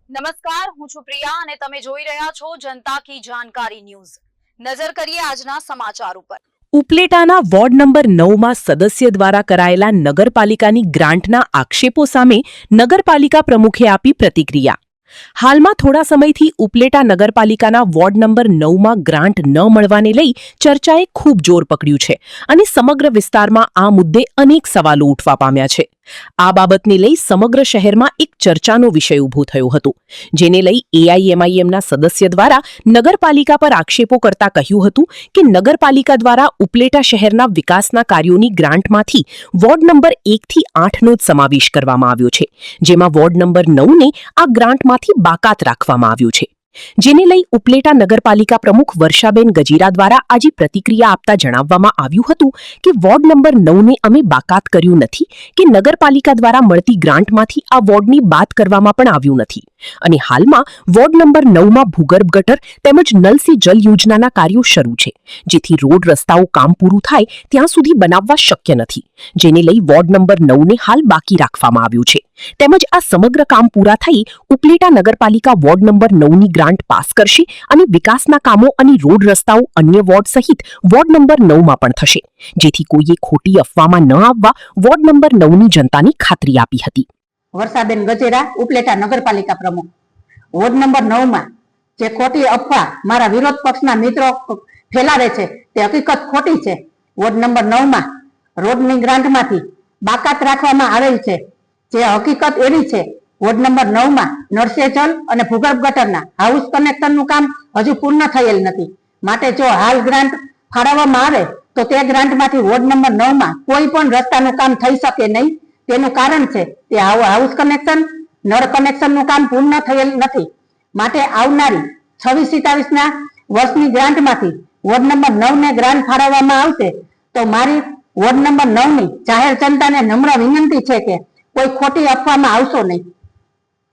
નમસ્કાર, હું છું પ્રિયા અને તમે જોઈ રહ્યા છો જનતા કી જાણકારી ન્યૂઝ। નજર કરીએ આજના સમાચાર ઉપર। ઉપલેટાના વોર્ડ નંબર 9માં સદસ્ય દ્વારા કરાયેલા નગરપાલિકાની ગ્રાન્ટના આક્ષેપો સામે નગરપાલિકા પ્રમુખે આપી પ્રતિક્રિયા। હાલમાં થોડા સમયથી ઉપલેટા નગરપાલિકાના વોર્ડ નંબર 9માં ગ્રાન્ટ ન મળવાને લઈ ચર્ચાએ ખૂબ જોર પકડ્યું છે અને સમગ્ર વિસ્તારમાં આ મુદ્દે અનેક સવાલો ઉઠવા પામ્યા છે। આ બાબતને લઈ સમગ્ર શહેરમાં એક ચર્ચાનો વિષય ઊભો થયો હતો, જેને લઈ એઆઈએમઆઈએમના સદસ્ય દ્વારા નગરપાલિકા પર આક્ષેપો કરતા કહ્યું હતું કે નગરપાલિકા દ્વારા ઉપલેટા શહેરના વિકાસના કાર્યોની ગ્રાન્ટમાંથી વોર્ડ નંબર 1 થી 8નો જ સમાવેશ કરવામાં આવ્યો છે, જેમાં વોર્ડ નંબર 9ને આ ગ્રાન્ટમાંથી બાકાત રાખવામાં આવ્યું છે। જેને લઈ ઉપલેટા નગરપાલિકા પ્રમુખ વર્ષાબેન ગજીરા દ્વારા આજે પ્રતિક્રિયા આપતા જણાવવામાં આવ્યું હતું કે વોર્ડ નંબર 9ને અમે બાકાત કર્યું નથી કે નગરપાલિકા દ્વારા મળતી ગ્રાન્ટમાંથી આ વોર્ડની બાદ કરવામાં પણ આવ્યું નથી અને હાલમાં વોર્ડ નંબર 9માં ભૂગર્ભ ગટર તેમજ નલ સે જલ યોજનાના કાર્યો શરૂ છે, જેથી રોડ રસ્તાઓ કામ પૂરું થાય ત્યાં સુધી બનાવવા શક્ય નથી, જેને લઈ વોર્ડ નંબર 9ને હાલ બાકી રાખવામાં આવ્યું છે। તેમજ આ સમગ્ર કામ પૂરા થઈ ઉપલેટા નગરપાલિકા વોર્ડ નંબર 9ની ગ્રાન્ટ પાસ કરશે અને વિકાસના કામો અને રોડ રસ્તાઓ અન્ય વોર્ડ સહિત વોર્ડ નંબર 9માં પણ થશે, જેથી કોઈએ ખોટી અફવામાં ન આવવા વોર્ડ નંબર 9ની જનતાની ખાતરી આપી હતી। વર્ષાબેન ગજેરા, ઉપલેટા નગરપાલિકા પ્રમુખ। વોર્ડ નંબર 9માં જે ખોટી અફવા મારા વિરોધ પક્ષના મિત્રો ફેલાવે છે તે હકીકત ખોટી છે। વોર્ડ નંબર 9માં રોડની ગ્રાન્ટમાંથી બાકાત રાખવામાં આવેલ છે, જે હકીકત એવી છે વોર્ડ નંબર 9માં નળ સે જલ અને ભૂગર્ભ ગટરના હાઉસ કનેક્શનનું કામ હજુ પૂર્ણ થયેલ નથી, માટે જો હાલ ગ્રાન્ટ ફાળવવામાં આવે તો તે ગ્રાન્ટમાંથી વોર્ડ નંબર 9માં કોઈ પણ રસ્તાનું કામ થઈ શકે નહીં। તેનું કારણ છે કે હાઉસ કનેક્શન, નળ કનેક્શનનું કામ પૂર્ણ થયેલ નથી, માટે આવનારી 26-27ના વર્ષની ગ્રાન્ટમાંથી વોર્ડ નંબર 9ને ગ્રાન્ટ ફાળવવામાં આવશે તો મારી વોર્ડ નંબર 9ની જાહેર જનતાને નમ્ર વિનંતી છે કે કોઈ ખોટી અફવામાં આવશો નહીં।